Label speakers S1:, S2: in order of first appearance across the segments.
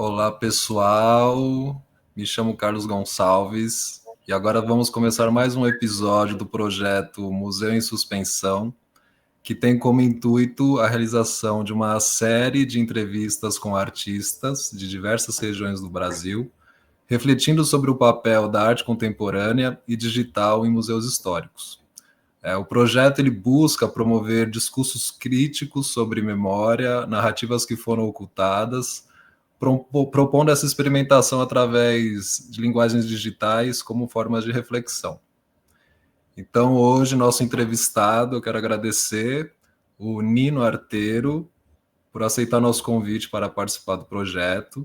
S1: Olá, pessoal. Me chamo Carlos Gonçalves e agora vamos começar mais um episódio do projeto Museu em Suspensão, que tem como intuito a realização de uma série de entrevistas com artistas de diversas regiões do Brasil, refletindo sobre o papel da arte contemporânea e digital em museus históricos. O projeto ele busca promover discursos críticos sobre memória, narrativas que foram ocultadas, propondo essa experimentação através de linguagens digitais como formas de reflexão. Então, hoje, nosso entrevistado, eu quero agradecer o Nino Arteiro por aceitar nosso convite para participar do projeto,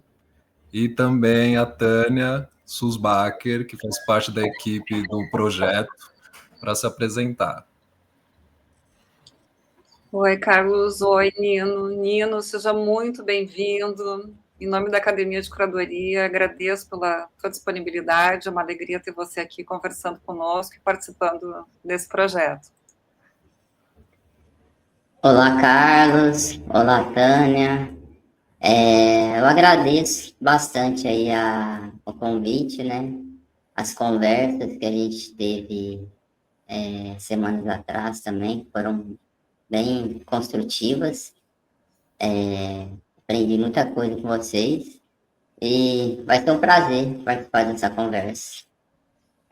S1: e também a Tânia Susbacher, que faz parte da equipe do projeto, para se apresentar.
S2: Oi, Carlos. Oi, Nino. Nino, seja muito bem-vindo. Em nome da Academia de Curadoria, agradeço pela sua disponibilidade. É uma alegria ter você aqui conversando conosco e participando desse projeto.
S3: Olá, Carlos. Olá, Tânia. Eu agradeço bastante aí o convite, né? As conversas que a gente teve semanas atrás também foram bem construtivas. Aprendi muita coisa com vocês e vai ser um prazer participar dessa conversa.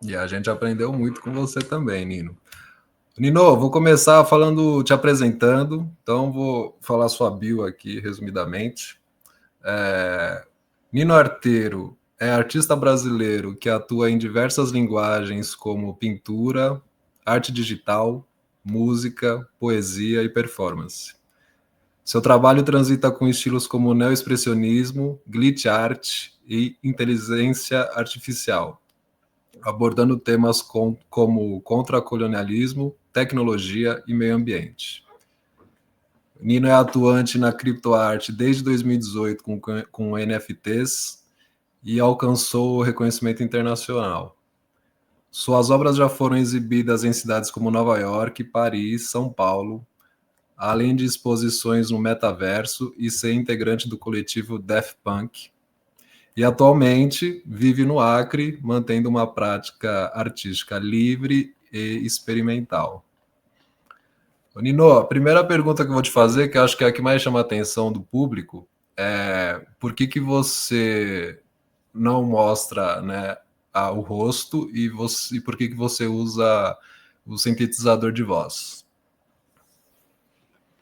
S1: E a gente aprendeu muito com você também, Nino. Nino, vou começar te apresentando, então vou falar sua bio aqui, resumidamente. Nino Arteiro é artista brasileiro que atua em diversas linguagens como pintura, arte digital, música, poesia e performance. Seu trabalho transita com estilos como neoexpressionismo, glitch art e inteligência artificial, abordando temas como contracolonialismo, tecnologia e meio ambiente. Nino é atuante na criptoarte desde 2018 com NFTs e alcançou o reconhecimento internacional. Suas obras já foram exibidas em cidades como Nova York, Paris, São Paulo, além de exposições no metaverso e ser integrante do coletivo Daft Punk. E atualmente vive no Acre, mantendo uma prática artística livre e experimental. Nino, a primeira pergunta que eu vou te fazer, que eu acho que é a que mais chama a atenção do público, é por que você não mostra, né, o rosto e por que você usa o sintetizador de voz?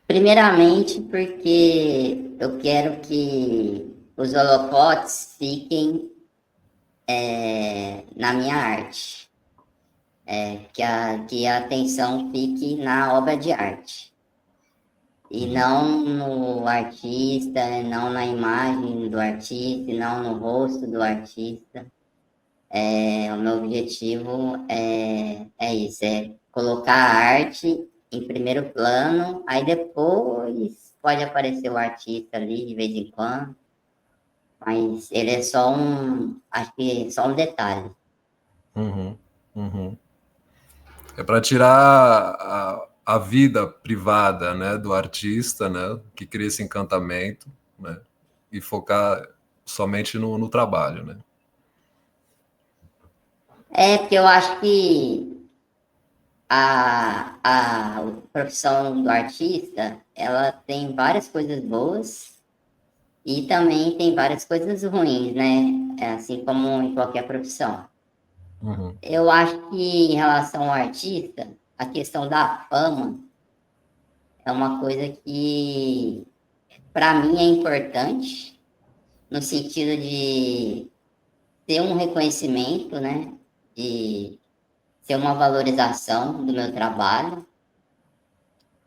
S3: Primeiramente, porque eu quero que os holofotes fiquem na minha arte, que a atenção fique na obra de arte, e não no artista, não na imagem do artista, e não no rosto do artista. O meu objetivo é isso, é colocar a arte em primeiro plano, aí depois pode aparecer o artista ali de vez em quando, mas ele é acho que só um detalhe.
S1: Uhum, uhum. É para tirar a vida privada, né, do artista, né, que cria esse encantamento, né, e focar somente no trabalho, né?
S3: Porque eu acho que a profissão do artista, ela tem várias coisas boas e também tem várias coisas ruins, né? Assim como em qualquer profissão.
S1: Uhum.
S3: Eu acho que em relação ao artista, a questão da fama é uma coisa que, para mim, é importante, no sentido de ter um reconhecimento, né? De ter uma valorização do meu trabalho.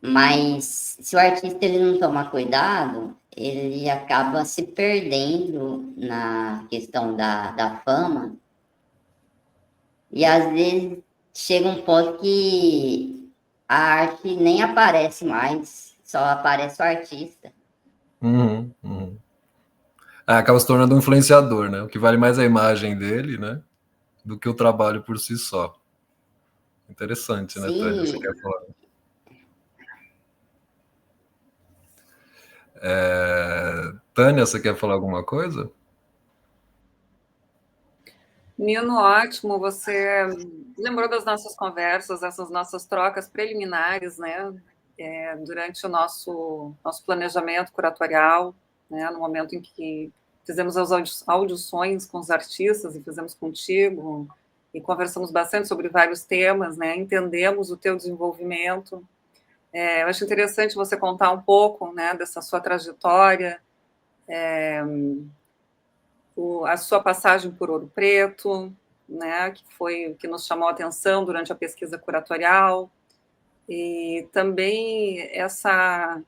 S3: Mas se o artista ele não tomar cuidado, ele acaba se perdendo na questão da fama. E às vezes chega um ponto que a arte nem aparece mais, só aparece o artista.
S1: Uhum, uhum. Acaba se tornando um influenciador, né? O que vale mais é a imagem dele, né? Do que o trabalho por si só. Interessante, né, Tânia? Você quer
S3: Sim,
S1: falar? Tânia, você quer falar alguma coisa?
S2: Nino, ótimo, você lembrou das nossas conversas, essas nossas trocas preliminares, né, durante o nosso planejamento curatorial, né, no momento em que fizemos as audições com os artistas e fizemos contigo, e conversamos bastante sobre vários temas, né, entendemos o teu desenvolvimento. Eu acho interessante você contar um pouco, né, dessa sua trajetória, a sua passagem por Ouro Preto, né, que foi o que nos chamou a atenção durante a pesquisa curatorial, e também essa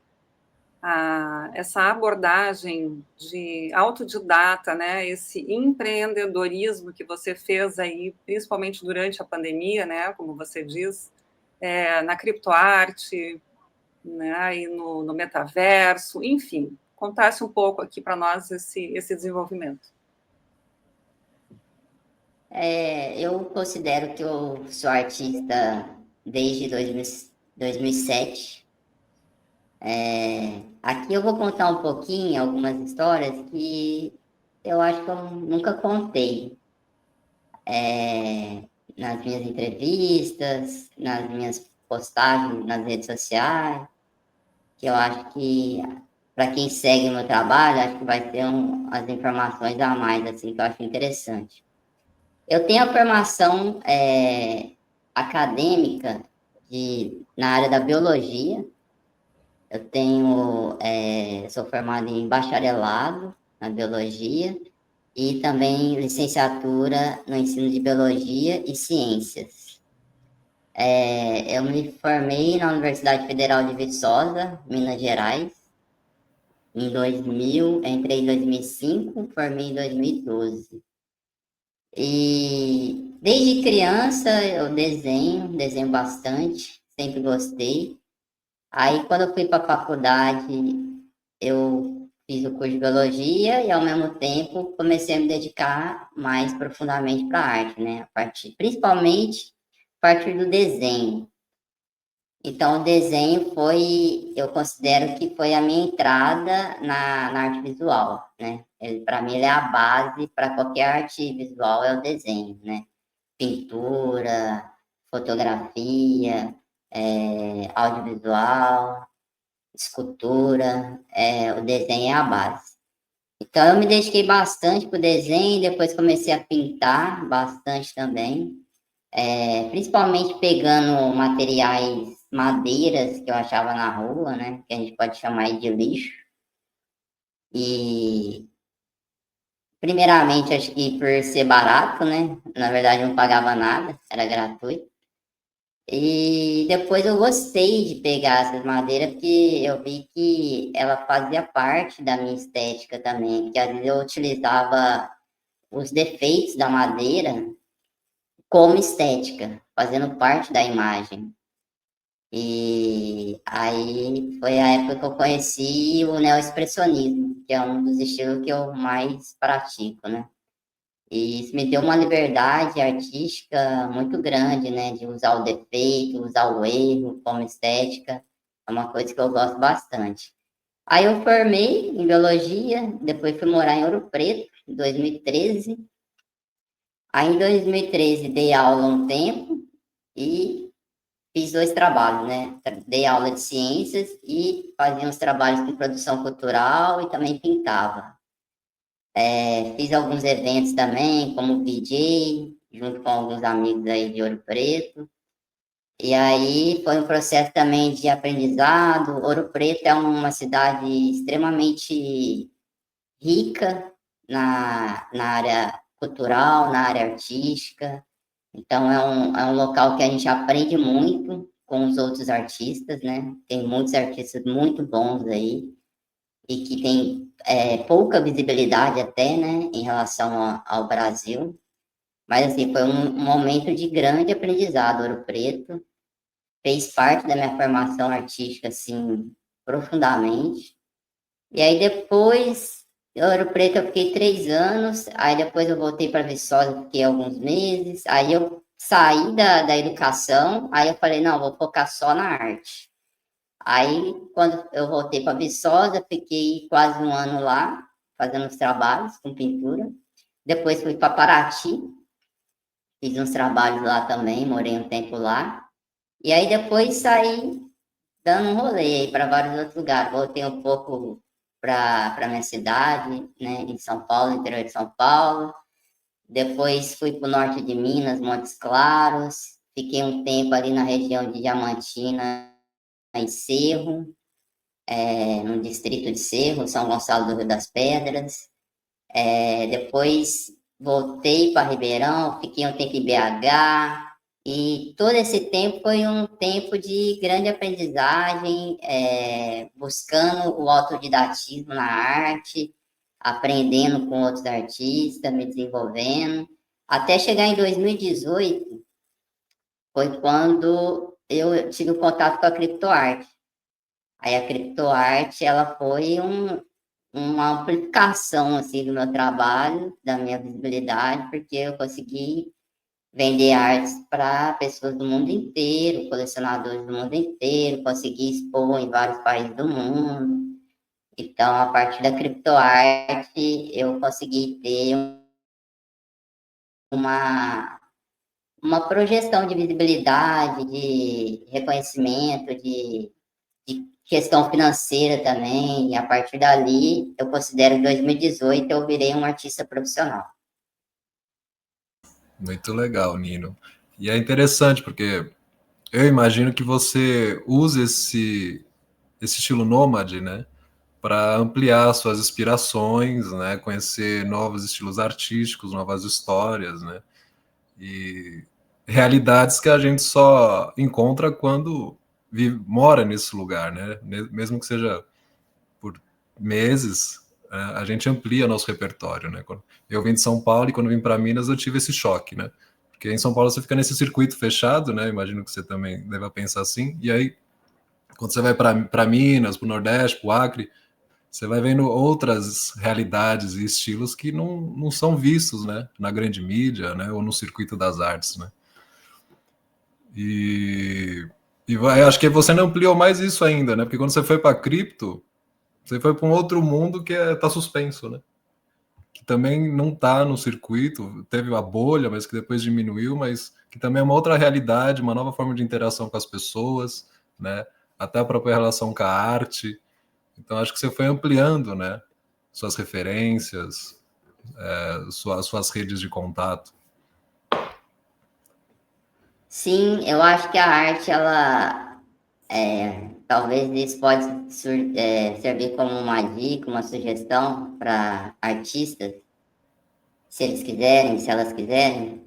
S2: abordagem de autodidata, né, esse empreendedorismo que você fez aí, principalmente durante a pandemia, né, como você diz, na criptoarte, né, e no metaverso, enfim, contasse um pouco aqui para nós esse desenvolvimento.
S3: Eu considero que eu sou artista desde 2007. Aqui eu vou contar um pouquinho, algumas histórias que eu acho que eu nunca contei. Nas minhas entrevistas, nas minhas postagens nas redes sociais, que eu acho que para quem segue o meu trabalho, acho que vai ter as informações a mais, assim, que eu acho interessante. Eu tenho a formação acadêmica na área da biologia. Eu sou formado em bacharelado na biologia e também licenciatura no ensino de biologia e ciências. Eu me formei na Universidade Federal de Viçosa, Minas Gerais, em 2000, entrei em 2005, formei em 2012. E desde criança eu desenho bastante, sempre gostei. Aí quando eu fui para a faculdade, eu fiz o curso de biologia e ao mesmo tempo comecei a me dedicar mais profundamente para a arte, né? Principalmente a partir do desenho. Então, o desenho eu considero que foi a minha entrada na arte visual, né? Para mim, ele é a base para qualquer arte visual, é o desenho, né? Pintura, fotografia, audiovisual, escultura, o desenho é a base. Então, eu me dediquei bastante para o desenho, depois comecei a pintar bastante também, principalmente pegando materiais, madeiras que eu achava na rua, né, que a gente pode chamar de lixo. E, primeiramente, acho que por ser barato, né, na verdade não pagava nada, era gratuito. E depois eu gostei de pegar essas madeiras, porque eu vi que ela fazia parte da minha estética também, porque às vezes eu utilizava os defeitos da madeira como estética, fazendo parte da imagem. E aí foi a época que eu conheci o neoexpressionismo, que é um dos estilos que eu mais pratico, né? E isso me deu uma liberdade artística muito grande, né? De usar o defeito, usar o erro como estética. É uma coisa que eu gosto bastante. Aí eu formei em biologia, depois fui morar em Ouro Preto, em 2013. Aí em 2013 dei aula um tempo e fiz 2 trabalhos, né? Dei aula de ciências e fazia uns trabalhos com produção cultural e também pintava. Fiz alguns eventos também, como DJ, junto com alguns amigos aí de Ouro Preto. E aí foi um processo também de aprendizado. Ouro Preto é uma cidade extremamente rica na área cultural, na área artística. Então é um local que a gente aprende muito com os outros artistas, né? Tem muitos artistas muito bons aí e que tem pouca visibilidade até, né, em relação ao Brasil. Mas, assim, foi um momento de grande aprendizado, Ouro Preto. Fez parte da minha formação artística, assim, profundamente. E aí, depois, em Ouro Preto, eu fiquei 3 anos. Aí, depois, eu voltei para Viçosa, fiquei alguns meses. Aí, eu saí da educação. Aí, eu falei, não, vou focar só na arte. Aí, quando eu voltei para Viçosa, fiquei quase um ano lá, fazendo os trabalhos com pintura. Depois fui para Paraty, fiz uns trabalhos lá também, morei um tempo lá. E aí depois saí dando um rolê para vários outros lugares. Voltei um pouco para minha cidade, né, em São Paulo, interior de São Paulo. Depois fui para o norte de Minas, Montes Claros. Fiquei um tempo ali na região de Diamantina, em Cerro, no distrito de Cerro, São Gonçalo do Rio das Pedras. Depois voltei para Ribeirão, fiquei um tempo em BH, e todo esse tempo foi um tempo de grande aprendizagem, buscando o autodidatismo na arte, aprendendo com outros artistas, me desenvolvendo, até chegar em 2018, foi quando eu tive o contato com a criptoarte. Aí a criptoarte, ela foi uma amplificação assim do meu trabalho, da minha visibilidade, porque eu consegui vender artes para pessoas do mundo inteiro, colecionadores do mundo inteiro, consegui expor em vários países do mundo. Então, a partir da criptoarte, eu consegui ter uma, uma projeção de visibilidade, de reconhecimento, de questão financeira também, e a partir dali, eu considero que em 2018 eu virei um artista profissional.
S1: Muito legal, Nino. E é interessante porque eu imagino que você use esse estilo nômade, né, para ampliar suas inspirações, né, conhecer novos estilos artísticos, novas histórias, né, e realidades que a gente só encontra quando mora nesse lugar, né, mesmo que seja por meses, a gente amplia nosso repertório, né. Eu vim de São Paulo e quando vim para Minas eu tive esse choque, né, porque em São Paulo você fica nesse circuito fechado, né, imagino que você também deva pensar assim, e aí quando você vai para Minas, para o Nordeste, para o Acre, você vai vendo outras realidades e estilos que não são vistos, né, na grande mídia, né, ou no circuito das artes, né. Acho que você não ampliou mais isso ainda, né, porque quando você foi para cripto, você foi para um outro mundo que tá suspenso, né, que também não tá no circuito, teve uma bolha, mas que depois diminuiu, mas que também é uma outra realidade, uma nova forma de interação com as pessoas, né, até a própria relação com a arte. Então acho que você foi ampliando, né, suas referências, suas redes de contato.
S3: Sim, eu acho que a arte, ela, talvez isso pode servir como uma dica, uma sugestão para artistas, se eles quiserem, se elas quiserem,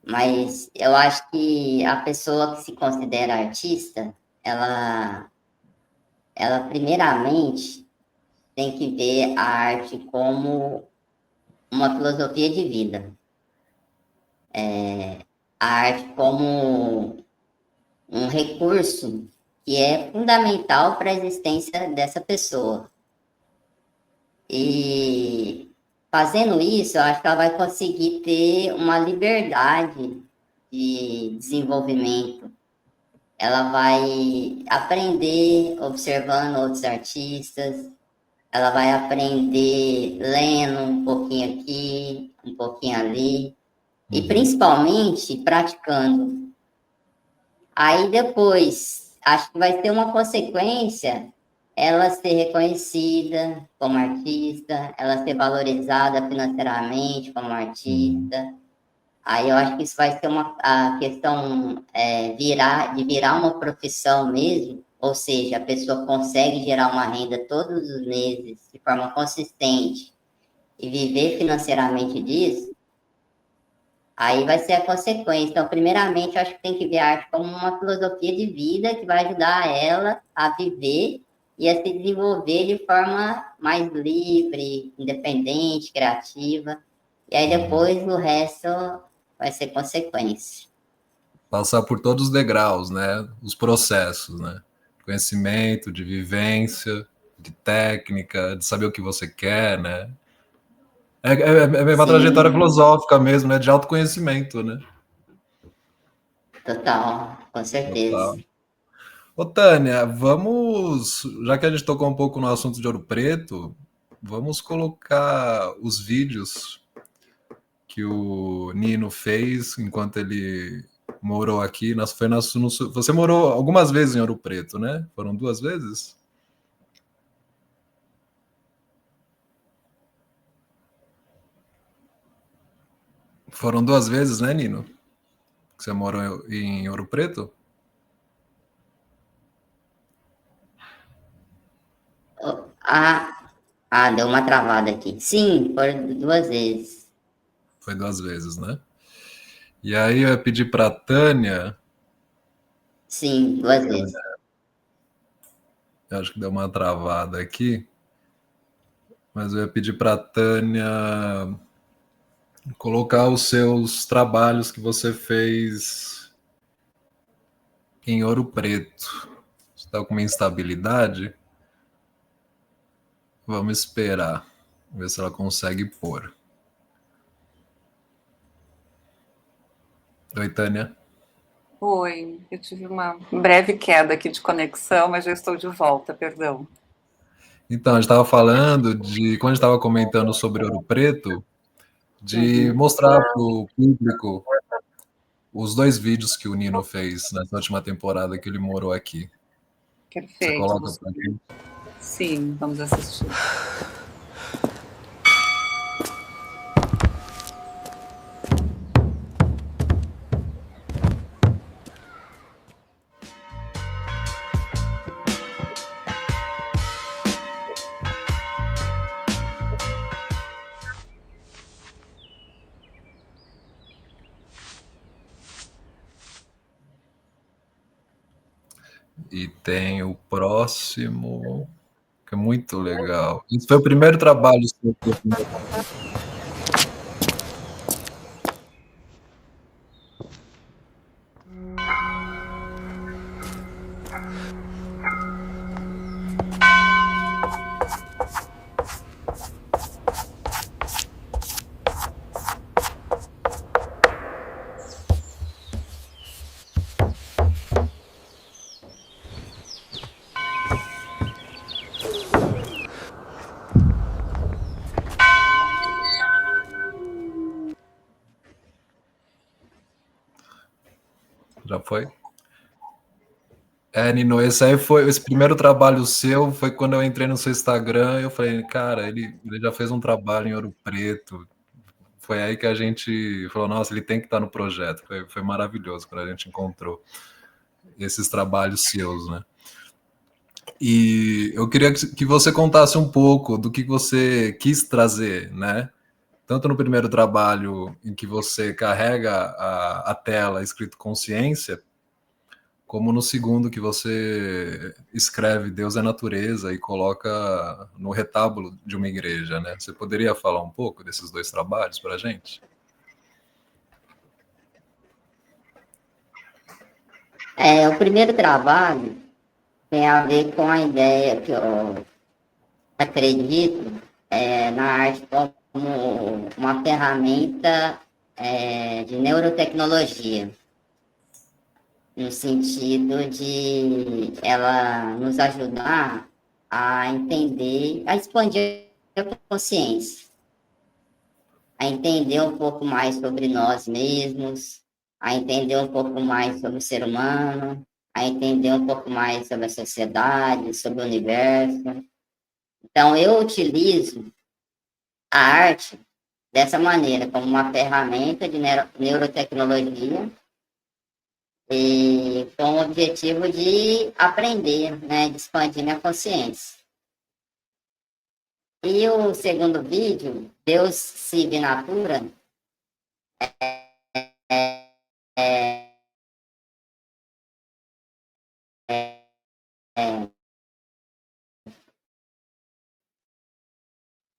S3: mas eu acho que a pessoa que se considera artista, ela primeiramente tem que ver a arte como uma filosofia de vida. A arte como um recurso que é fundamental para a existência dessa pessoa. E fazendo isso, eu acho que ela vai conseguir ter uma liberdade de desenvolvimento. Ela vai aprender observando outros artistas, ela vai aprender lendo um pouquinho aqui, um pouquinho ali, e principalmente praticando. Aí depois, acho que vai ter uma consequência ela ser reconhecida como artista, ela ser valorizada financeiramente como artista. Aí eu acho que isso vai ser a questão de virar uma profissão mesmo, ou seja, a pessoa consegue gerar uma renda todos os meses de forma consistente e viver financeiramente disso. Aí vai ser a consequência. Então, primeiramente, eu acho que tem que ver a arte como uma filosofia de vida que vai ajudar ela a viver e a se desenvolver de forma mais livre, independente, criativa. E aí depois o resto vai ser consequência.
S1: Passar por todos os degraus, né? Os processos, né? Conhecimento, de vivência, de técnica, de saber o que você quer, né? É uma trajetória filosófica mesmo, né? De autoconhecimento, né?
S3: Total, com certeza.
S1: Total. Ô, Tânia, já que a gente tocou um pouco no assunto de Ouro Preto, vamos colocar os vídeos que o Nino fez enquanto ele morou aqui. Você morou algumas vezes em Ouro Preto, né? Foram 2 vezes? Foram 2 vezes, né, Nino? Que você morou em Ouro Preto?
S3: Deu uma travada aqui. Sim, foram 2 vezes.
S1: Foi 2 vezes, né? E aí eu ia pedir para a Tânia.
S3: Sim, 2 vezes.
S1: Eu acho que deu uma travada aqui, mas eu ia pedir para a Tânia colocar os seus trabalhos que você fez em Ouro Preto. Você está com uma instabilidade? Vamos esperar, ver se ela consegue pôr. Oi, Tânia.
S2: Oi, eu tive uma breve queda aqui de conexão, mas já estou de volta, perdão.
S1: Então, a gente estava falando de, quando a gente estava comentando sobre Ouro Preto, de mostrar para o público os 2 vídeos que o Nino fez nessa última temporada que ele morou aqui. Você
S2: Perfeito.
S1: coloca para mim?
S2: Sim, vamos assistir.
S1: E tem o próximo, que é muito legal. Esse foi o primeiro trabalho seu que eu fiz. Já foi? Nino, esse primeiro trabalho seu foi quando eu entrei no seu Instagram e eu falei, cara, ele já fez um trabalho em Ouro Preto. Foi aí que a gente falou, nossa, ele tem que estar no projeto. Foi maravilhoso quando a gente encontrou esses trabalhos seus, né? E eu queria que você contasse um pouco do que você quis trazer, né? Tanto no primeiro trabalho em que você carrega a tela escrito consciência, como no segundo que você escreve Deus é natureza e coloca no retábulo de uma igreja, né? Você poderia falar um pouco desses 2 trabalhos para a gente?
S3: O primeiro trabalho tem a ver com a ideia que eu acredito na arte como uma ferramenta de neurotecnologia, no sentido de ela nos ajudar a entender, a expandir a consciência, a entender um pouco mais sobre nós mesmos, a entender um pouco mais sobre o ser humano, a entender um pouco mais sobre a sociedade, sobre o universo. Então, eu utilizo a arte dessa maneira, como uma ferramenta de neurotecnologia e com o objetivo de aprender, né, de expandir minha consciência. E o segundo vídeo, Deus Sive Natura, é, é,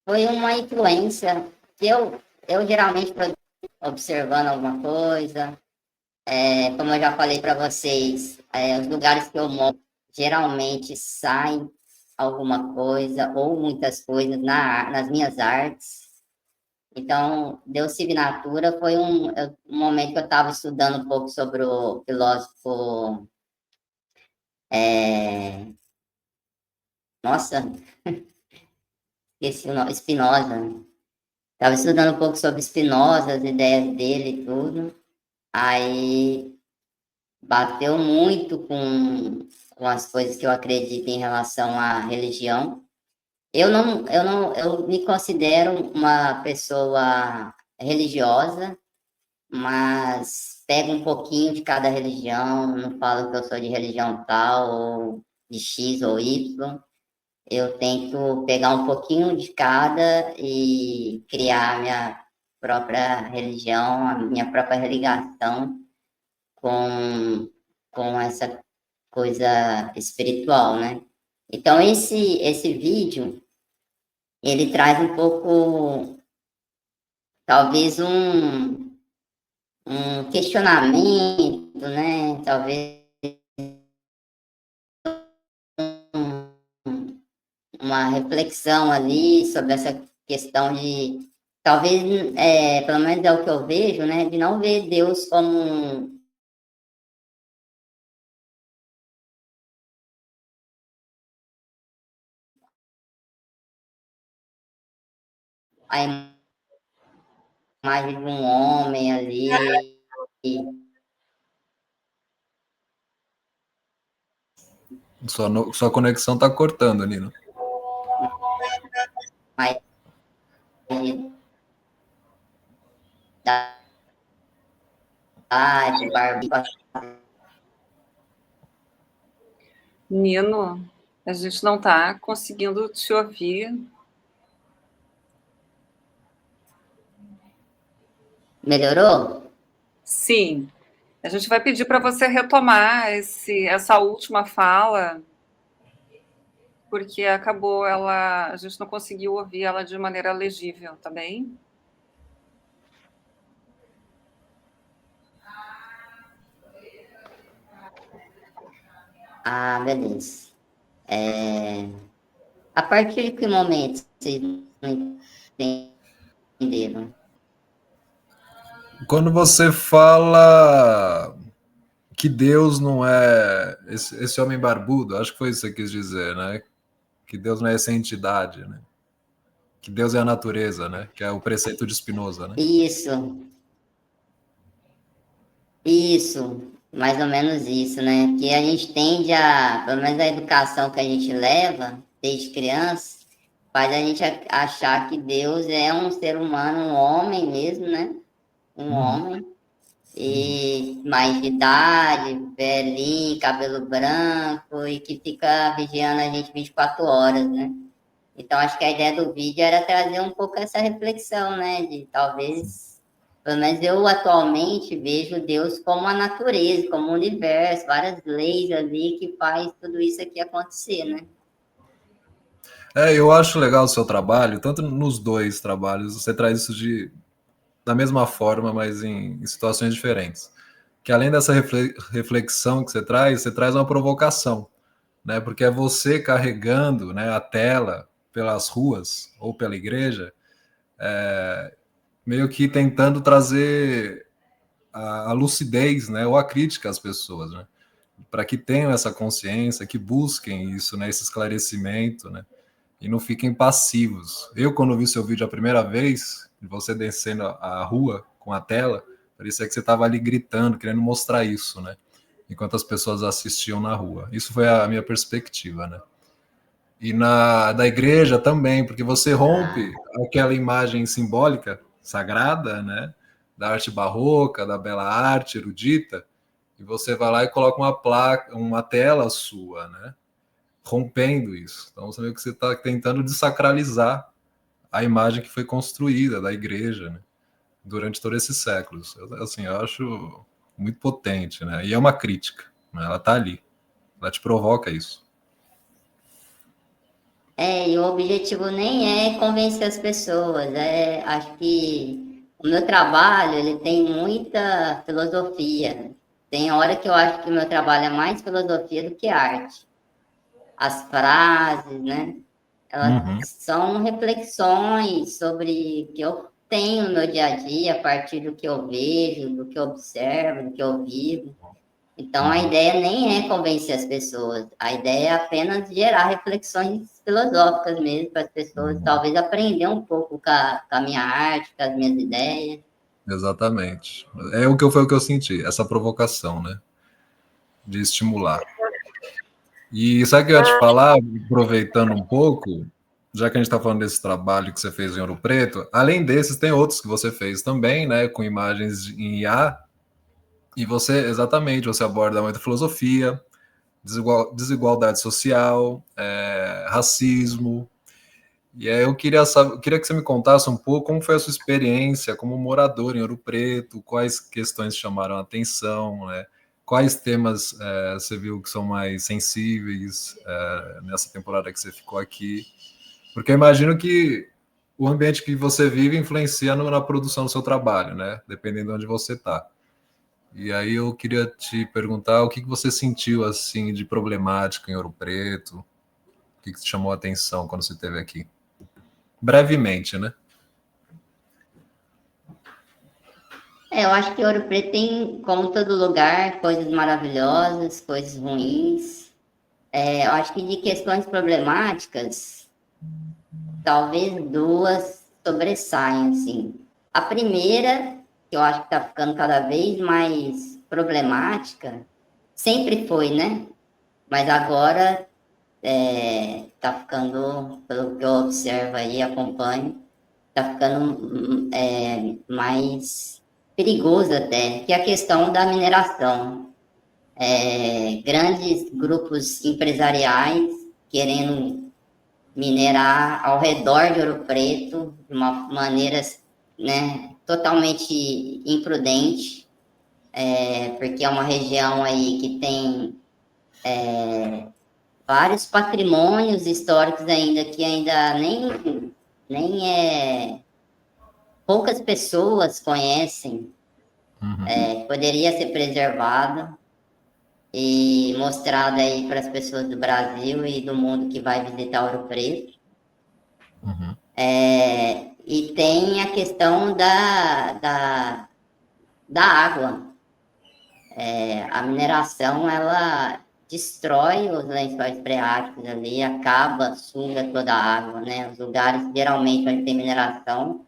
S3: foi uma influência que eu geralmente observando alguma coisa, como eu já falei para vocês, os lugares que eu moro geralmente saem alguma coisa ou muitas coisas nas minhas artes. Então, Deus Signatura foi um momento que eu estava estudando um pouco sobre o filósofo. Nossa, esqueci o nome, Spinoza. Estava estudando um pouco sobre Spinoza, as ideias dele e tudo. Aí bateu muito com as coisas que eu acredito em relação à religião. Eu me considero uma pessoa religiosa, mas pego um pouquinho de cada religião, não falo que eu sou de religião tal, ou de X ou Y. Eu tento pegar um pouquinho de cada e criar a minha própria religião, a minha própria religação com, com essa coisa espiritual, né? Então, esse vídeo, ele traz um pouco, talvez um questionamento, né? Talvez uma reflexão ali sobre essa questão de, talvez, pelo menos é o que eu vejo, né? De não ver Deus como a imagem de um homem ali.
S1: Sua conexão tá cortando, Nino.
S3: Mas
S2: Nino, a gente não está conseguindo te ouvir.
S3: Melhorou?
S2: Sim. A gente vai pedir para você retomar essa última fala, porque a gente não conseguiu ouvir ela de maneira legível, tá bem?
S3: Ah, beleza. A partir de que momento vocês não entenderam?
S1: Quando você fala que Deus não é esse homem barbudo, acho que foi isso que você quis dizer, né? Que Deus não é essa entidade, né? Que Deus é a natureza, né? Que é o preceito de Spinoza, né?
S3: Isso, mais ou menos isso, né? Que a gente tende a, pelo menos a educação que a gente leva desde criança, faz a gente achar que Deus é um ser humano, um homem mesmo, né? Um homem, e mais de idade, velhinho, cabelo branco, e que fica vigiando a gente 24 horas, né? Então, acho que a ideia do vídeo era trazer um pouco essa reflexão, né? De talvez, pelo menos eu atualmente vejo Deus como a natureza, como o universo, várias leis ali que faz tudo isso aqui acontecer, né?
S1: Eu acho legal o seu trabalho, tanto nos dois trabalhos, você traz isso da mesma forma, mas em situações diferentes. Que além dessa reflexão que você traz uma provocação, né? Porque é você carregando, né, a tela pelas ruas ou pela igreja, meio que tentando trazer a lucidez, né, ou a crítica às pessoas, né? Para que tenham essa consciência, que busquem isso, né, esse esclarecimento, né? E não fiquem passivos. Eu, quando vi seu vídeo a primeira vez, você descendo a rua com a tela, parecia que você estava ali gritando, querendo mostrar isso, né? Enquanto as pessoas assistiam na rua. Isso foi a minha perspectiva, né? E da igreja também, porque você rompe aquela imagem simbólica, sagrada, né? Da arte barroca, da bela arte erudita, e você vai lá e coloca uma placa, uma tela sua, né? Rompendo isso. Então você vê que você está tentando desacralizar a imagem que foi construída da igreja, né? Durante todos esses séculos. Assim, eu acho muito potente, né? E é uma crítica, né? Ela está ali, ela te provoca isso.
S3: E o objetivo nem é convencer as pessoas, acho que o meu trabalho, ele tem muita filosofia. Tem hora que eu acho que o meu trabalho é mais filosofia do que arte. As frases, né? Elas são reflexões sobre o que eu tenho no meu dia a dia, a partir do que eu vejo, do que eu observo, do que eu vivo. Então, a ideia nem é convencer as pessoas, a ideia é apenas gerar reflexões filosóficas mesmo, para as pessoas talvez aprender um pouco com a minha arte, com as minhas ideias.
S1: Exatamente. Foi o que eu senti, essa provocação, né? De estimular. E sabe o que eu ia te falar, aproveitando um pouco, já que a gente está falando desse trabalho que você fez em Ouro Preto, além desses, tem outros que você fez também, né? Com imagens em IA, e você, exatamente, você aborda muita filosofia, desigualdade social, racismo. E aí eu queria que você me contasse um pouco como foi a sua experiência como morador em Ouro Preto, quais questões chamaram a atenção, né? Quais temas você viu que são mais sensíveis nessa temporada que você ficou aqui? Porque eu imagino que o ambiente que você vive influencia na produção do seu trabalho, né? Dependendo de onde você está. E aí eu queria te perguntar o que você sentiu assim de problemática em Ouro Preto, o que te chamou a atenção quando você esteve aqui? Brevemente, né?
S3: Eu acho que Ouro Preto tem, como todo lugar, coisas maravilhosas, coisas ruins. Eu acho que de questões problemáticas, talvez duas sobressaem, assim. A primeira, que eu acho que está ficando cada vez mais problemática, sempre foi, né? Mas agora está ficando, pelo que eu observo aí, acompanho, está ficando mais perigoso até, que é a questão da mineração. Grandes grupos empresariais querendo minerar ao redor de Ouro Preto de uma maneira, né, totalmente imprudente, porque é uma região aí que tem vários patrimônios históricos ainda que ainda nem poucas pessoas conhecem, poderia ser preservado e mostrado aí para as pessoas do Brasil e do mundo que vai visitar Ouro Preto. E tem a questão da água. A mineração, ela destrói os lençóis freáticos ali, acaba, suga toda a água, né? Os lugares, geralmente, onde tem mineração,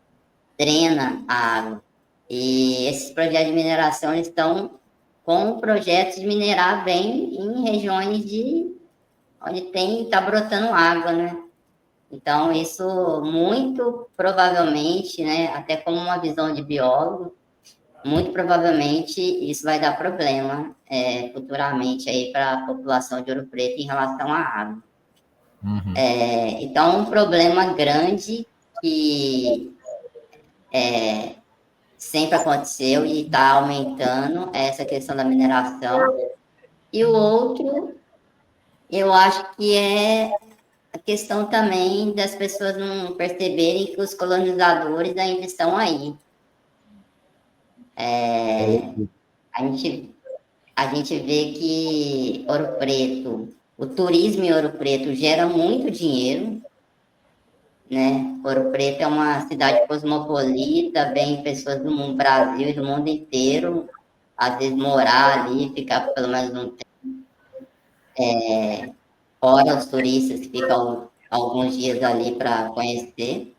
S3: drena a água. E esses projetos de mineração estão com projetos de minerar bem em regiões onde está brotando água, né? Então, isso muito provavelmente, né, até como uma visão de biólogo, muito provavelmente isso vai dar problema futuramente aí para a população de Ouro Preto em relação à água. Então, um problema grande que sempre aconteceu e está aumentando é essa questão da mineração. E o outro, eu acho que é a questão também das pessoas não perceberem que os colonizadores ainda estão aí. A gente vê que Ouro Preto, o turismo em Ouro Preto gera muito dinheiro, né? Ouro Preto é uma cidade cosmopolita, vem pessoas do mundo, Brasil e do mundo inteiro, às vezes morar ali, ficar pelo menos um tempo, fora os turistas que ficam alguns dias ali para conhecer.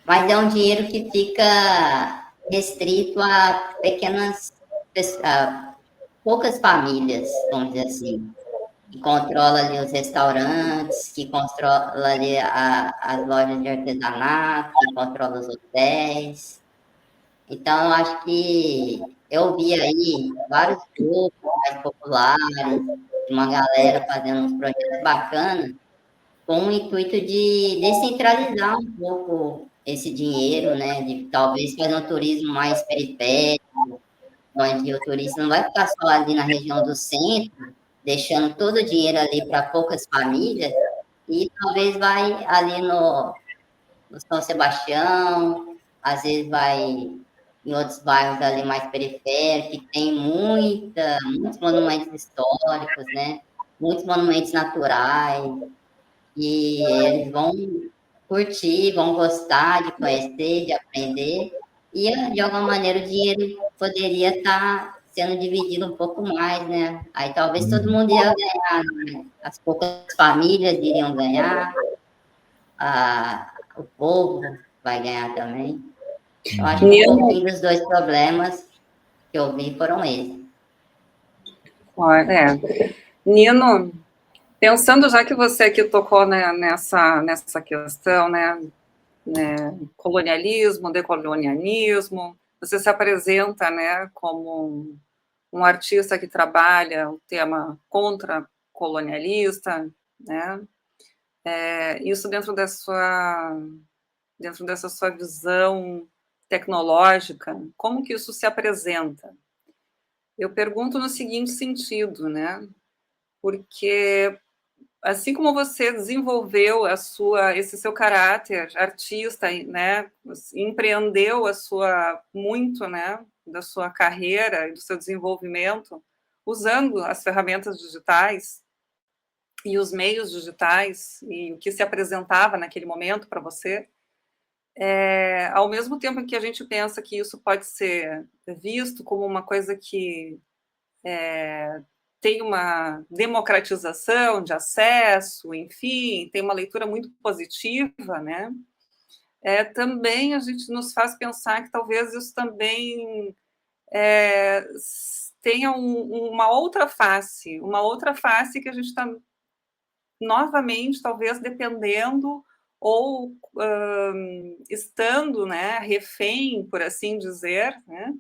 S3: Mas é um dinheiro que fica restrito a poucas famílias, vamos dizer assim, que controla ali os restaurantes, que controla ali as lojas de artesanato, que controla os hotéis. Então, eu acho que eu vi aí vários grupos mais populares, uma galera fazendo uns projetos bacanas, com o intuito de descentralizar um pouco esse dinheiro, né? De talvez fazer um turismo mais periférico, onde o turista não vai ficar só ali na região do centro, deixando todo o dinheiro ali para poucas famílias, e talvez vai ali no São Sebastião, às vezes vai em outros bairros ali mais periféricos, que tem muitos monumentos históricos, né? Muitos monumentos naturais, e eles vão curtir, vão gostar de conhecer, de aprender, e de alguma maneira o dinheiro poderia estar sendo dividido um pouco mais, né? Aí talvez todo mundo ia ganhar, né? As poucas famílias iriam ganhar, o povo vai ganhar também. Eu acho que um pouquinho dos dois problemas que eu vi foram esses.
S2: Nino, pensando, já que você aqui tocou, né, nessa questão, né, colonialismo, decolonialismo, você se apresenta, né, como um artista que trabalha o tema contra-colonialista, né, isso dentro dessa sua visão tecnológica, como que isso se apresenta? Eu pergunto no seguinte sentido, né, porque assim como você desenvolveu esse seu caráter artista, né, empreendeu muito, né, da sua carreira e do seu desenvolvimento usando as ferramentas digitais e os meios digitais e o que se apresentava naquele momento para você, ao mesmo tempo em que a gente pensa que isso pode ser visto como uma coisa que tem uma democratização de acesso, enfim, tem uma leitura muito positiva, né? Também a gente nos faz pensar que talvez isso também tenha uma outra face que a gente está novamente, talvez, dependendo ou estando, né, refém, por assim dizer, né,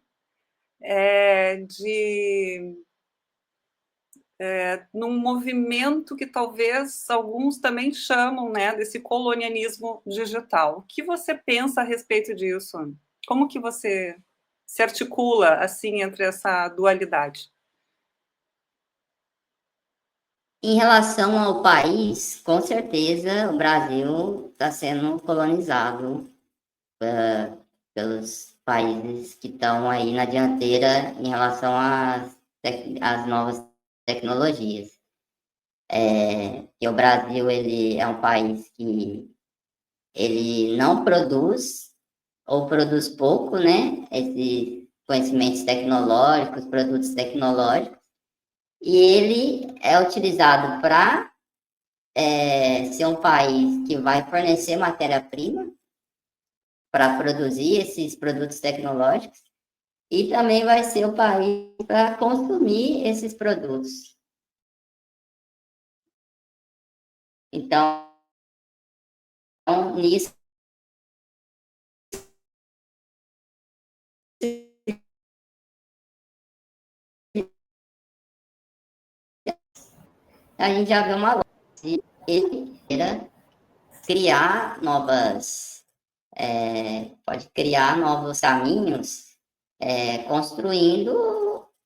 S2: num movimento que talvez alguns também chamam, né, desse colonialismo digital. O que você pensa a respeito disso? Como que você se articula assim entre essa dualidade?
S3: Em relação ao país, com certeza o Brasil está sendo colonizado pelos países que estão aí na dianteira em relação às novas tecnologias. Que o Brasil ele é um país que ele não produz ou produz pouco, né? Esses conhecimentos tecnológicos, produtos tecnológicos, e ele é utilizado para ser um país que vai fornecer matéria-prima para produzir esses produtos tecnológicos e também vai ser o país para consumir esses produtos. Então, nisso, a gente já vê uma lógica. Ele queira criar pode criar novos caminhos,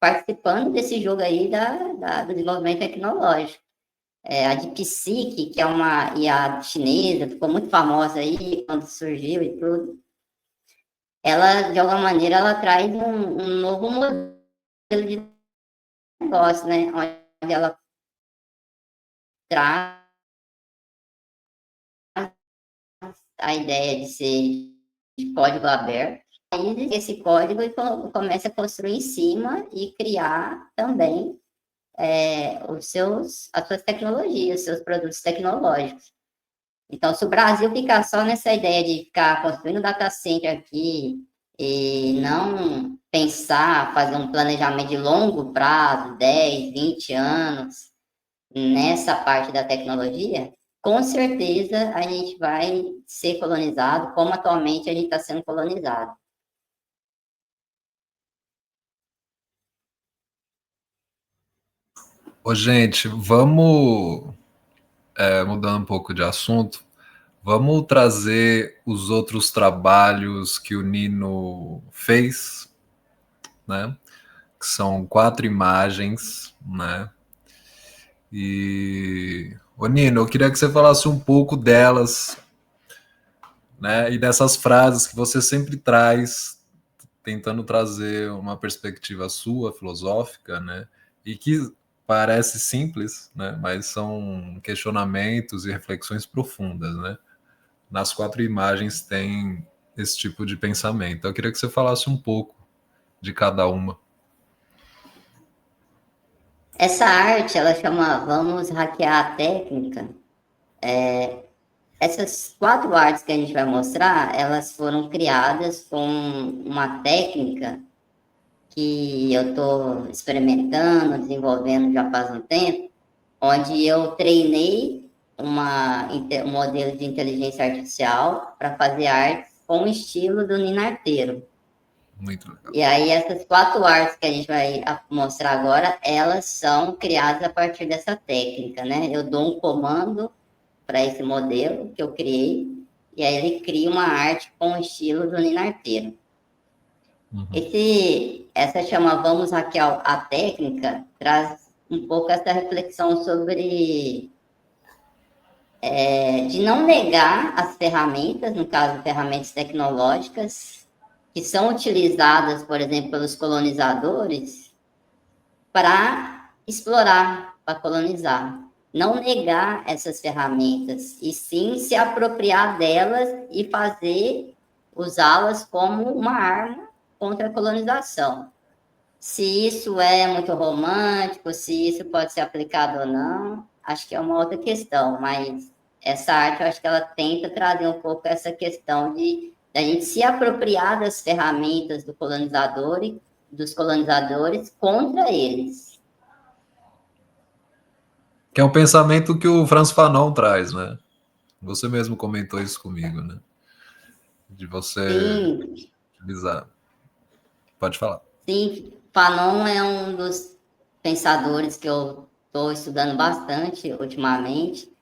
S3: participando desse jogo aí do desenvolvimento tecnológico. A DeepSeek, que é uma IA chinesa, ficou muito famosa aí quando surgiu e tudo. Ela, de alguma maneira, ela traz um novo modelo de negócio, né? Onde ela traz a ideia de ser de código aberto, aí esse código começa a construir em cima e criar também as suas tecnologias, seus produtos tecnológicos. Então, se o Brasil ficar só nessa ideia de ficar construindo data center aqui e não pensar, fazer um planejamento de longo prazo, 10, 20 anos, nessa parte da tecnologia, com certeza a gente vai ser colonizado, como atualmente a gente está sendo colonizado.
S1: Ô, gente, vamos mudando um pouco de assunto. Vamos trazer os outros trabalhos que o Nino fez, né? Que são 4 imagens, né? E, ô Nino, eu queria que você falasse um pouco delas, né? E dessas frases que você sempre traz, tentando trazer uma perspectiva sua, filosófica, né? E que parece simples, né? Mas são questionamentos e reflexões profundas, né? Nas 4 imagens tem esse tipo de pensamento. Eu queria que você falasse um pouco de cada uma.
S3: Essa arte, ela chama Vamos Hackear a Técnica. Essas 4 artes que a gente vai mostrar, elas foram criadas com uma técnica que eu estou experimentando, desenvolvendo já faz um tempo, onde eu treinei um modelo de inteligência artificial para fazer artes com o estilo do Nino Arteiro.
S1: Muito legal.
S3: E aí essas 4 artes que a gente vai mostrar agora, elas são criadas a partir dessa técnica, né? Eu dou um comando para esse modelo que eu criei, e aí ele cria uma arte com o estilo do Nino Arteiro. Essa chama Vamos Hackear a Técnica, traz um pouco essa reflexão sobre de não negar as ferramentas, no caso, ferramentas tecnológicas, que são utilizadas, por exemplo, pelos colonizadores para explorar, para colonizar. Não negar essas ferramentas, e sim se apropriar delas e usá-las como uma arma contra a colonização. Se isso é muito romântico, se isso pode ser aplicado ou não, acho que é uma outra questão, mas essa arte, eu acho que ela tenta trazer um pouco essa questão de a gente se apropriar das ferramentas do colonizador e dos colonizadores contra eles.
S1: Que é um pensamento que o Franz Fanon traz, né? Você mesmo comentou isso comigo, né? De você
S3: Sim,
S1: utilizar. Pode falar.
S3: sim, Fanon é um dos pensadores que eu estou estudando bastante ultimamente,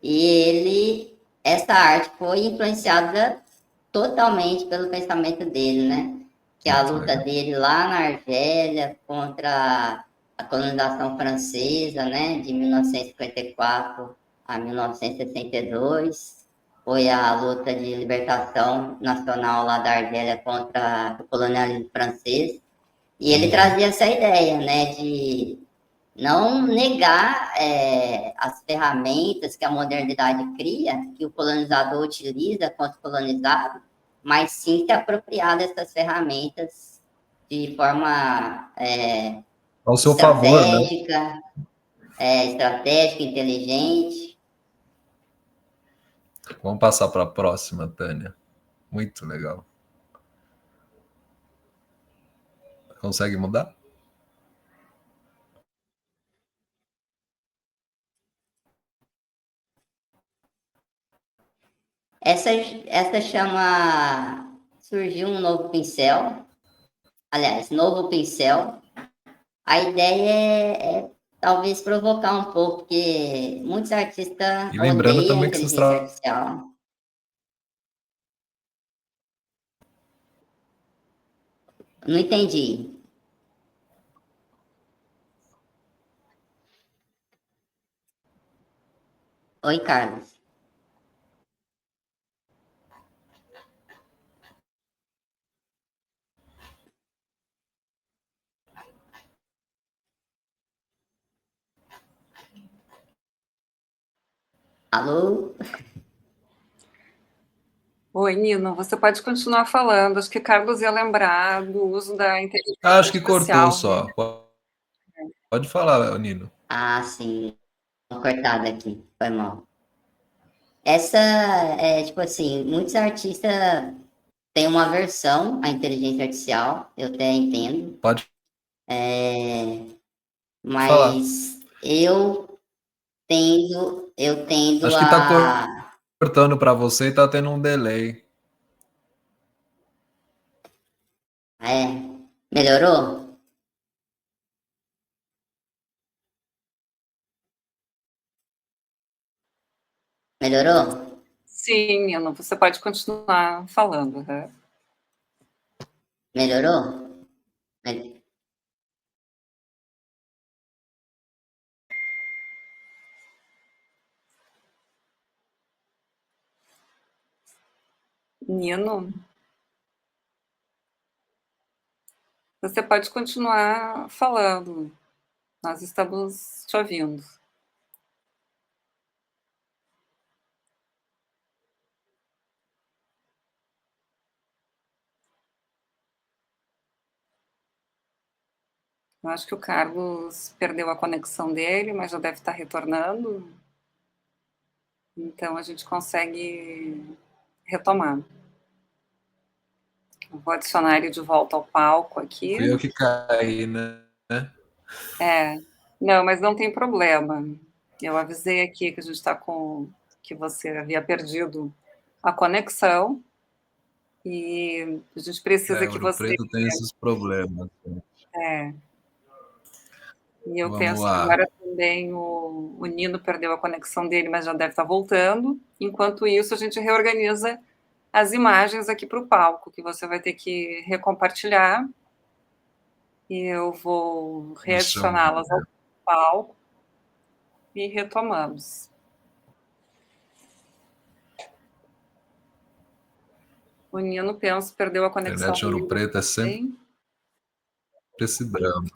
S3: e essa arte foi influenciada totalmente pelo pensamento dele, né? Que é a
S1: Muito
S3: luta
S1: legal.
S3: dele lá na Argélia contra a colonização francesa, né? De 1954 a 1962. Foi a luta de libertação nacional lá da Argélia contra o colonialismo francês. E ele trazia essa ideia, né? De não negar as ferramentas que a modernidade cria, que o colonizador utiliza contra o colonizado, mas sim se apropriar dessas ferramentas de forma
S1: Ao seu favor, né?
S3: estratégica, inteligente.
S1: Vamos passar para a próxima, Tânia. Muito legal. Consegue mudar?
S3: Essa chama... Surgiu um novo pincel, aliás, novo pincel. A ideia é talvez provocar um pouco, porque muitos artistas
S1: E lembrando
S3: odeiam a
S1: também que vocês
S3: inteligência artificial. Não entendi. Oi, Carlos. Alô?
S2: Oi, Nino, você pode continuar falando. Acho que Carlos ia lembrar do uso da inteligência
S1: acho que cortou
S2: artificial, né?
S1: só. Pode falar, Nino.
S3: Ah, sim. Cortada aqui. Foi mal. Essa tipo assim, muitos artistas têm uma versão à inteligência artificial, eu até entendo,
S1: Pode falar.
S3: mas eu tendo
S1: Acho que está
S3: a...
S1: cortando para você e está tendo um delay.
S3: Melhorou? Melhorou?
S2: Sim, Nino, você pode continuar falando. Né?
S3: Melhorou?
S2: Nino, você pode continuar falando. Nós estamos te ouvindo. Eu acho que o Carlos perdeu a conexão dele, mas já deve estar retornando. Então a gente consegue retomar. Eu vou adicionar ele de volta ao palco aqui.
S1: Fui eu que caí, né?
S2: Não, mas não tem problema. Eu avisei aqui que a gente está com... que você havia perdido a conexão e a gente precisa que
S1: Ouro
S2: você...
S1: Preto tem esses problemas.
S2: E eu
S1: Vamos
S2: penso que
S1: lá.
S2: agora também o Nino perdeu a conexão dele, mas já deve estar voltando. Enquanto isso, a gente reorganiza as imagens aqui para o palco, que você vai ter que recompartilhar. E eu vou
S1: Deixa eu
S2: readicioná-las ao palco e retomamos. O Nino, penso, perdeu a conexão
S1: internet em Ouro
S2: dele
S1: Preto é sempre
S2: também.
S1: esse drama.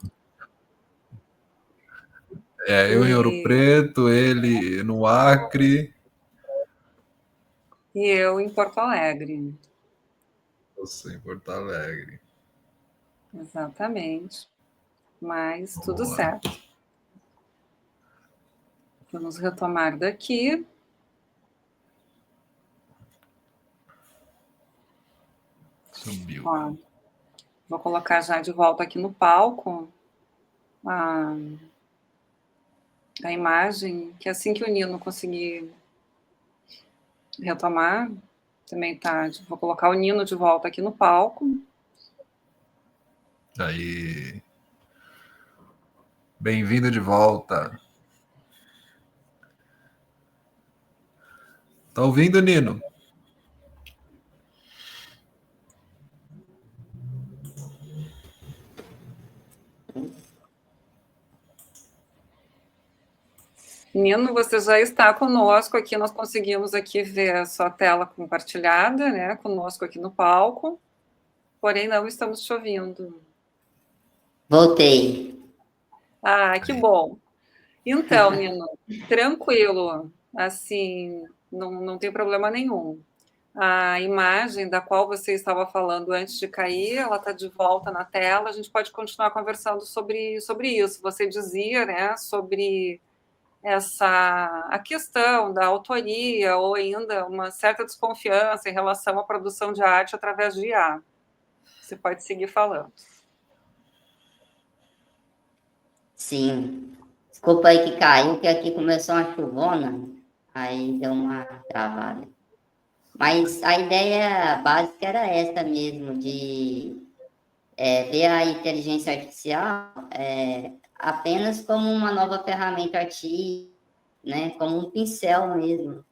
S1: Eu em Ouro
S2: E
S1: Preto, ele no Acre,
S2: eu em Porto Alegre.
S1: você em Porto Alegre.
S2: Exatamente. Mas tudo
S1: Vamos lá.
S2: certo. Vamos retomar daqui.
S1: Subiu.
S2: Ó, vou colocar já de volta aqui no palco a imagem, que assim que o Nino conseguir retomar, também tá. Vou colocar o Nino de volta aqui no palco.
S1: Aí. Bem-vindo de volta. Tá ouvindo, Nino?
S2: Nino, você já está conosco aqui, nós conseguimos aqui ver a sua tela compartilhada, né, conosco aqui no palco, porém não estamos te ouvindo.
S3: Voltei.
S2: Ah, que bom. Então, Nino, tranquilo, assim, não tem problema nenhum. A imagem da qual você estava falando antes de cair, ela está de volta na tela, a gente pode continuar conversando sobre isso. Você dizia, né, sobre a questão da autoria ou ainda uma certa desconfiança em relação à produção de arte através de IA. Você pode seguir falando.
S3: Sim. Desculpa aí que caiu, que aqui começou uma chuvona, aí deu uma travada. Mas a ideia básica era essa mesmo, de ver a inteligência artificial apenas como uma nova ferramenta artística, né, como um pincel mesmo,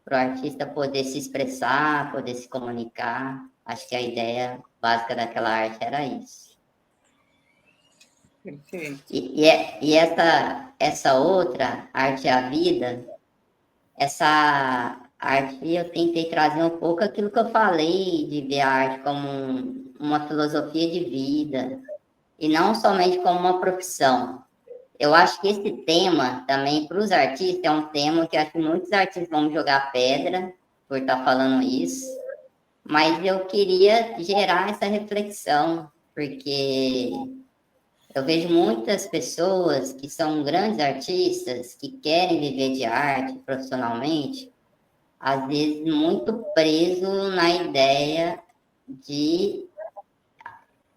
S3: para o artista poder se expressar, poder se comunicar. Acho que a ideia básica daquela arte era isso.
S2: Perfeito.
S3: E essa outra, Arte é a Vida, essa arte eu tentei trazer um pouco aquilo que eu falei, de ver a arte como uma filosofia de vida, e não somente como uma profissão. Eu acho que esse tema também, para os artistas, é um tema que acho que muitos artistas vão jogar pedra por estar falando isso, mas eu queria gerar essa reflexão, porque eu vejo muitas pessoas que são grandes artistas, que querem viver de arte profissionalmente, às vezes muito preso na ideia de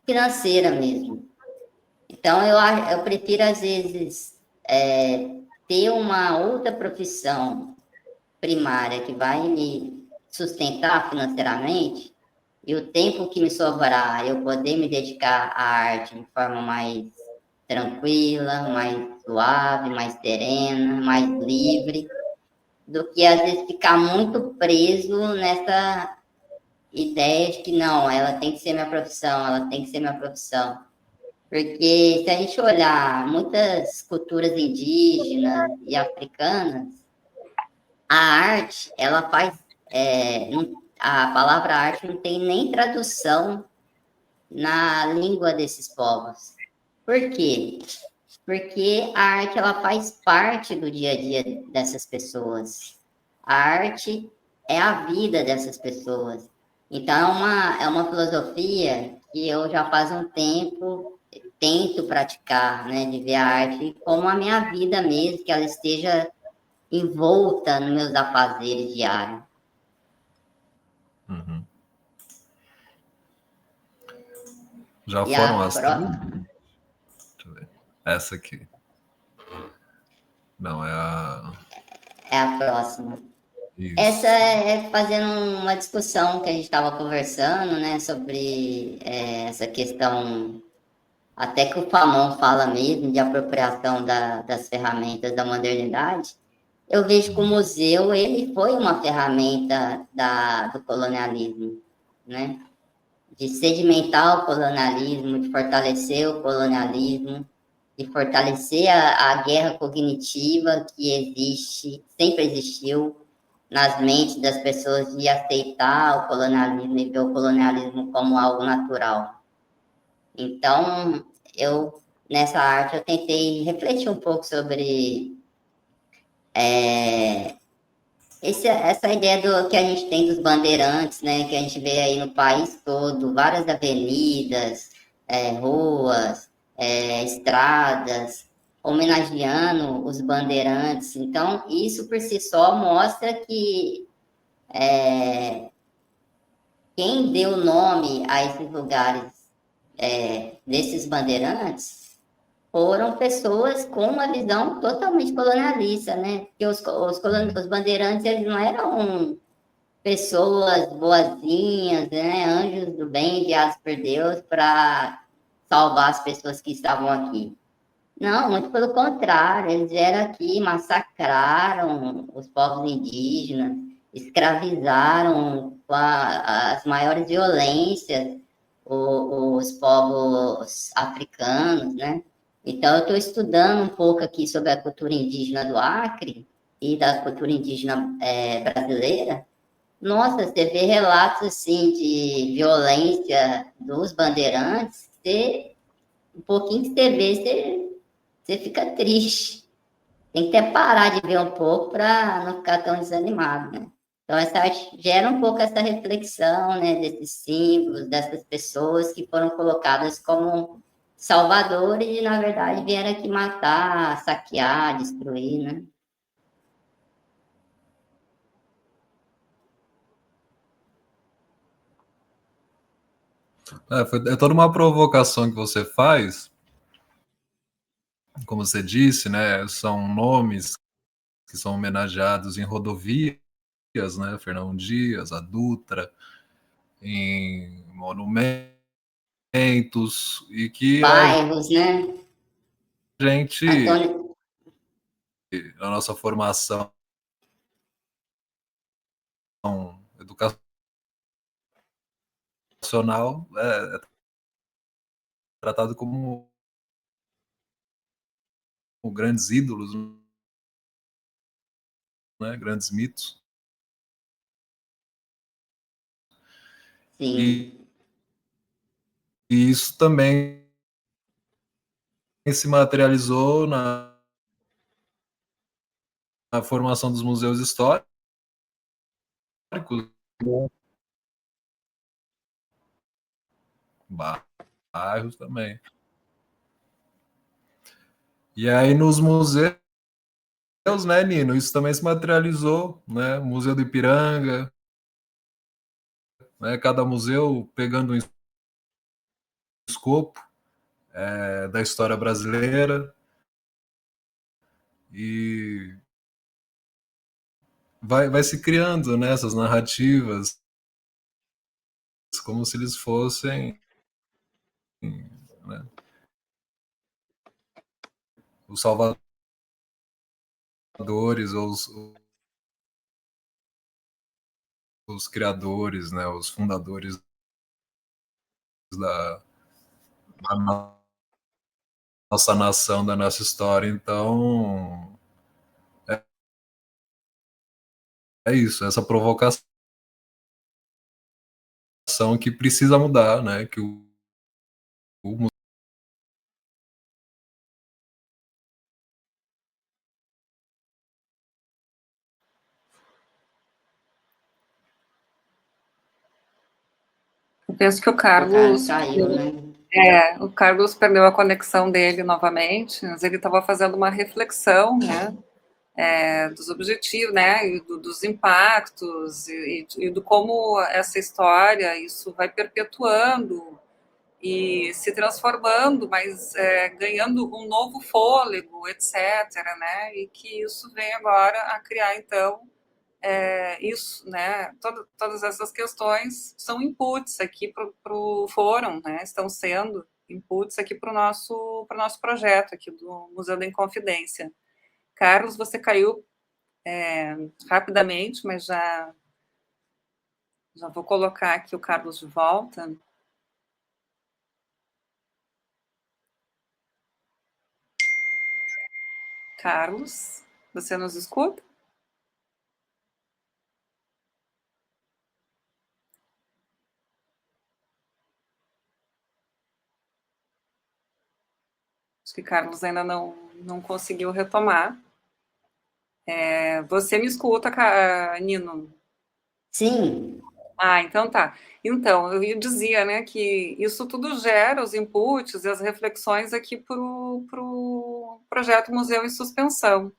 S3: financeira mesmo. Então, eu prefiro, às vezes, ter uma outra profissão primária que vai me sustentar financeiramente, e o tempo que me sobrar, eu poder me dedicar à arte de forma mais tranquila, mais suave, mais serena, mais livre, do que às vezes ficar muito preso nessa ideia de que não, ela tem que ser minha profissão, ela tem que ser minha profissão. Porque se a gente olhar muitas culturas indígenas e africanas, a arte, ela faz. A palavra arte não tem nem tradução na língua desses povos. Por quê? Porque a arte ela faz parte do dia a dia dessas pessoas. A arte é a vida dessas pessoas. Então, é uma filosofia que eu já faz um tempo tento praticar, né, de ver a arte como a minha vida mesmo, que ela esteja envolta nos meus afazeres diários.
S1: Uhum. Já
S3: E
S1: foram
S3: a
S1: as
S3: pro...
S1: tuas? Deixa eu ver. Essa aqui. Não, é a.
S3: é a próxima. Essa
S1: Isso.
S3: é fazendo uma discussão que a gente estava conversando, né, sobre essa questão, até que o Fanon fala mesmo, de apropriação das ferramentas da modernidade. Eu vejo que o museu ele foi uma ferramenta do colonialismo, né? De sedimentar o colonialismo, de fortalecer o colonialismo, de fortalecer a guerra cognitiva que existe, sempre existiu nas mentes das pessoas, de aceitar o colonialismo e ver o colonialismo como algo natural. Então, nessa arte, eu tentei refletir um pouco sobre essa ideia que a gente tem dos bandeirantes, né, que a gente vê aí no país todo, várias avenidas, ruas, estradas, homenageando os bandeirantes. Então, isso por si só mostra que quem deu nome a esses lugares, desses bandeirantes, foram pessoas com uma visão totalmente colonialista, né? Porque os bandeirantes, eles não eram pessoas boazinhas, né? Anjos do bem enviados por Deus para salvar as pessoas que estavam aqui. Não, muito pelo contrário, eles vieram aqui, massacraram os povos indígenas, escravizaram com as maiores violências os povos africanos, né? Então, eu estou estudando um pouco aqui sobre a cultura indígena do Acre e da cultura indígena brasileira. Nossa, você vê relatos assim de violência dos bandeirantes, um pouquinho que você vê, você fica triste. Tem que até parar de ver um pouco para não ficar tão desanimado, né? Então, essa arte gera um pouco essa reflexão, né, desses símbolos, dessas pessoas que foram colocadas como salvadores e, na verdade, vieram aqui matar, saquear, destruir, né?
S1: É toda uma provocação que você faz, como você disse, né? São nomes que são homenageados em rodovias, né? Fernão Dias, a Dutra, em monumentos, e que
S3: Bairros, né?
S1: a gente,
S3: Antônio,
S1: na nossa formação educacional, é tratado como grandes ídolos, né? Grandes mitos. E,
S3: sim,
S1: e isso também se materializou na formação dos museus históricos, bairros também. E aí nos museus, né, Nino, isso também se materializou, né? Museu do Ipiranga, né? Cada museu pegando um escopo da história brasileira e vai se criando, né, essas narrativas como se eles fossem, né, os salvadores ou os criadores, né, os fundadores da nossa nação, da nossa história. Então, é isso, essa provocação que precisa mudar, né, que o
S2: Eu penso que o
S3: o Carlos
S2: Carlos
S3: caiu, né?
S2: O Carlos perdeu a conexão dele novamente, mas ele estava fazendo uma reflexão, né, dos objetivos, né, e dos impactos e do como essa história, isso vai perpetuando e se transformando, mas ganhando um novo fôlego, etc., né, e que isso vem agora a criar, então, isso, né, todas essas questões são inputs aqui para o fórum, né, estão sendo inputs aqui para o nosso projeto aqui do Museu da Inconfidência. Carlos, você caiu rapidamente, mas já vou colocar aqui o Carlos de volta. Carlos, você nos escuta? Acho que Carlos ainda não conseguiu retomar. Você me escuta, Nino?
S3: Sim,
S2: Então tá. Então, eu dizia, né, que isso tudo gera os inputs e as reflexões aqui para o projeto Museu em Suspensão.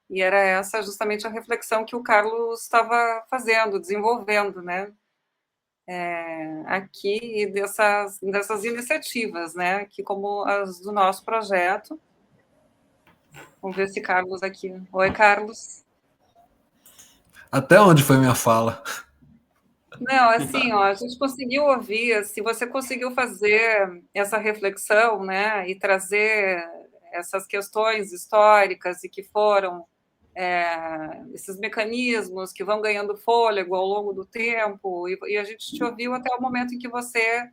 S2: E era essa justamente a reflexão que o Carlos estava fazendo, desenvolvendo, né, aqui dessas iniciativas, né, que como as do nosso projeto. Vamos ver se Carlos aqui. Oi, Carlos.
S1: Até onde foi minha fala?
S2: Não, assim, ó, a gente conseguiu ouvir, se você conseguiu fazer essa reflexão, né, e trazer essas questões históricas e que foram esses mecanismos que vão ganhando fôlego ao longo do tempo, e a gente te ouviu até o momento em que você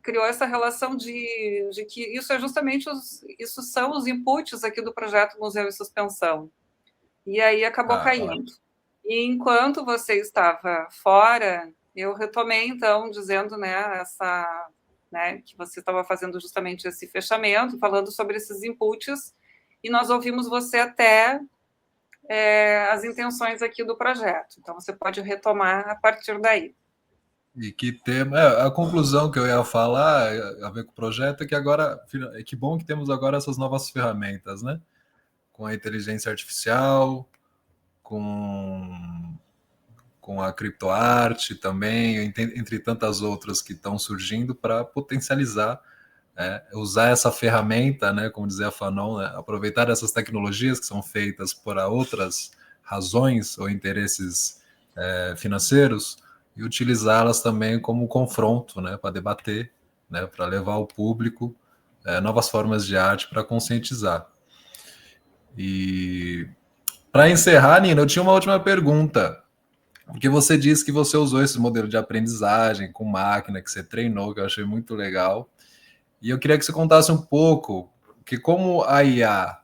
S2: criou essa relação de que isso é justamente isso são os inputs aqui do projeto Museu em Suspensão. E aí acabou caindo. E enquanto você estava fora, eu retomei, então, dizendo, né, que você estava fazendo justamente esse fechamento, falando sobre esses inputs, e nós ouvimos você até as intenções aqui do projeto. Então, você pode retomar a partir daí.
S1: E que tema. A conclusão que eu ia falar a ver com o projeto é que agora. Que bom que temos agora essas novas ferramentas, né? Com a inteligência artificial, com a criptoarte também, entre tantas outras que estão surgindo para potencializar, usar essa ferramenta, né, como dizia a Fanon, né, aproveitar essas tecnologias que são feitas para outras razões ou interesses financeiros e utilizá-las também como confronto, né, para debater, né, para levar ao público novas formas de arte para conscientizar. E para encerrar, Nina, eu tinha uma última pergunta. Porque você disse que você usou esse modelo de aprendizagem com máquina, que você treinou, que eu achei muito legal. E eu queria que você contasse um pouco, que como a IA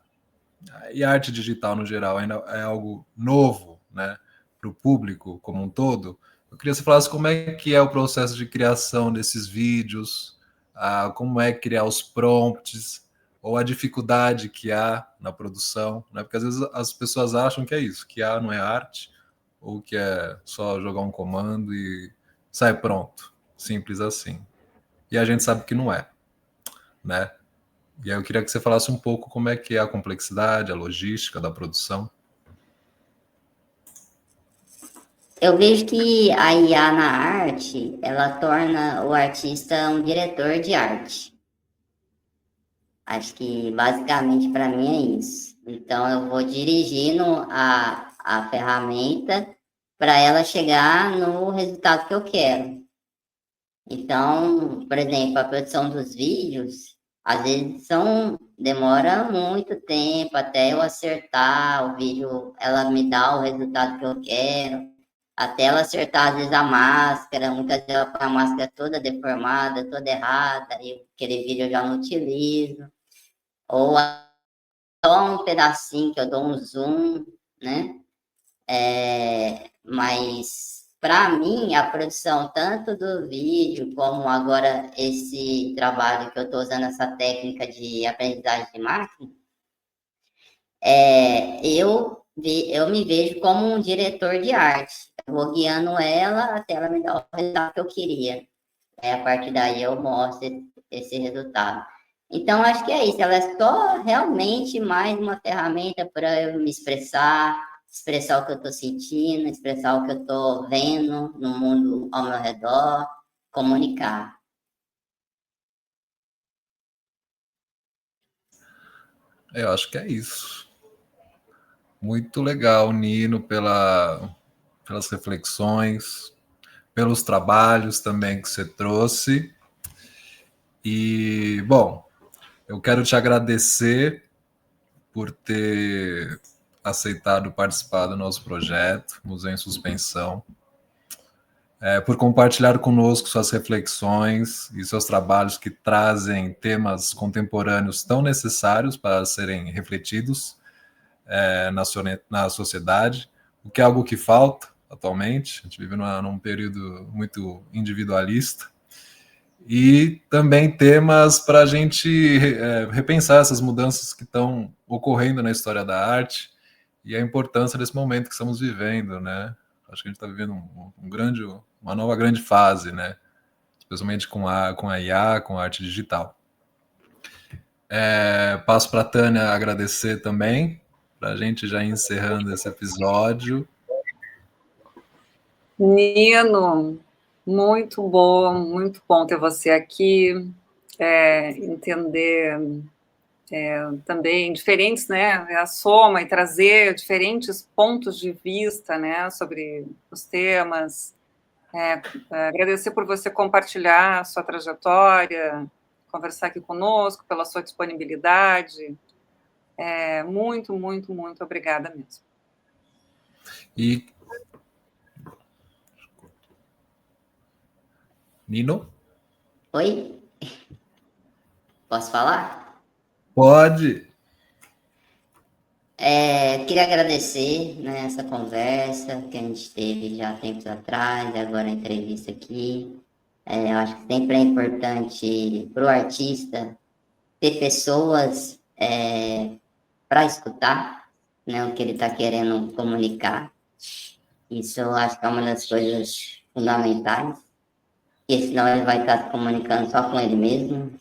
S1: e a arte digital no geral ainda é algo novo, né, para o público como um todo, eu queria que você falasse como é que é o processo de criação desses vídeos, como é criar os prompts, ou a dificuldade que há na produção, né? Porque às vezes as pessoas acham que é isso, que A não é arte, ou que é só jogar um comando e sai pronto, simples assim. E a gente sabe que não é, né? E aí eu queria que você falasse um pouco como é que é a complexidade, a logística da produção.
S3: eu vejo que a IA na arte, ela torna o artista um diretor de arte. Acho que basicamente para mim é isso. Então eu vou dirigindo a ferramenta para ela chegar no resultado que eu quero. Então, por exemplo, a produção dos vídeos, às vezes demora muito tempo até eu acertar o vídeo, ela me dá o resultado que eu quero, até ela acertar, às vezes, a máscara, muitas vezes ela põe a máscara toda deformada, toda errada, e aquele vídeo eu já não utilizo, ou só um pedacinho que eu dou um zoom, né? Mas para mim a produção tanto do vídeo como agora esse trabalho que eu estou usando essa técnica de aprendizagem de máquina, eu me vejo como um diretor de arte. Eu vou guiando ela até ela me dar o resultado que eu queria. a partir daí eu mostro esse resultado. Então, acho que é isso, ela é só realmente mais uma ferramenta para eu me expressar o que eu estou sentindo, expressar o que eu estou vendo no mundo ao meu redor, comunicar.
S1: Eu acho que é isso. Muito legal, Nino, pelas reflexões, pelos trabalhos também que você trouxe. E, bom, eu quero te agradecer por ter aceitado participar do nosso projeto, Museu em Suspensão, por compartilhar conosco suas reflexões e seus trabalhos que trazem temas contemporâneos tão necessários para serem refletidos na sociedade, o que é algo que falta atualmente. A gente vive num período muito individualista. E também temas para a gente repensar essas mudanças que estão ocorrendo na história da arte e a importância desse momento que estamos vivendo, né? Acho que a gente está vivendo uma nova grande fase, né? Especialmente com a IA, com a arte digital. Passo para a Tânia agradecer também, para a gente já ir encerrando esse episódio.
S2: Nino, muito bom ter você aqui, entender também diferentes, né, a soma e trazer diferentes pontos de vista, né, sobre os temas. Agradecer por você compartilhar a sua trajetória, conversar aqui conosco, pela sua disponibilidade. Muito obrigada mesmo.
S1: E Nino?
S3: Oi? Posso falar?
S1: Pode!
S3: Queria agradecer, né, essa conversa que a gente teve já tempos atrás, e agora a entrevista aqui. Eu acho que sempre é importante para o artista ter pessoas para escutar, né, o que ele está querendo comunicar. Isso eu acho que é uma das coisas fundamentais, porque senão ele vai estar se comunicando só com ele mesmo.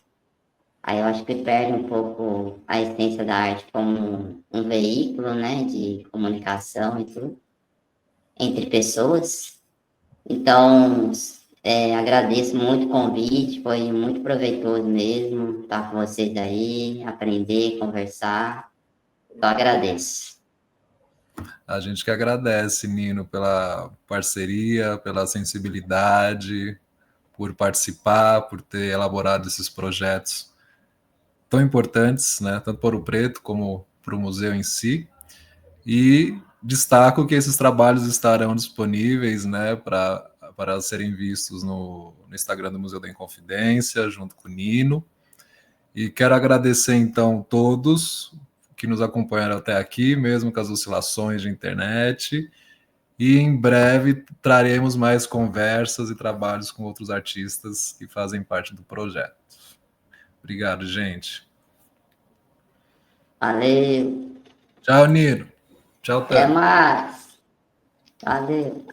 S3: Aí eu acho que perde um pouco a essência da arte como um veículo, né, de comunicação e tudo, entre pessoas. Então, agradeço muito o convite, foi muito proveitoso mesmo estar com vocês aí, aprender, conversar. Então, agradeço.
S1: A gente que agradece, Nino, pela parceria, pela sensibilidade, por participar, por ter elaborado esses projetos tão importantes, né, tanto para o Preto como para o museu em si. E destaco que esses trabalhos estarão disponíveis, né, para serem vistos no Instagram do Museu da Inconfidência, junto com o Nino. E quero agradecer, então, todos que nos acompanharam até aqui, mesmo com as oscilações de internet. E em breve traremos mais conversas e trabalhos com outros artistas que fazem parte do projeto. Obrigado, gente.
S3: Valeu.
S1: Tchau, Nino. Tchau,
S3: Até
S1: Tânia.
S3: mais. Valeu.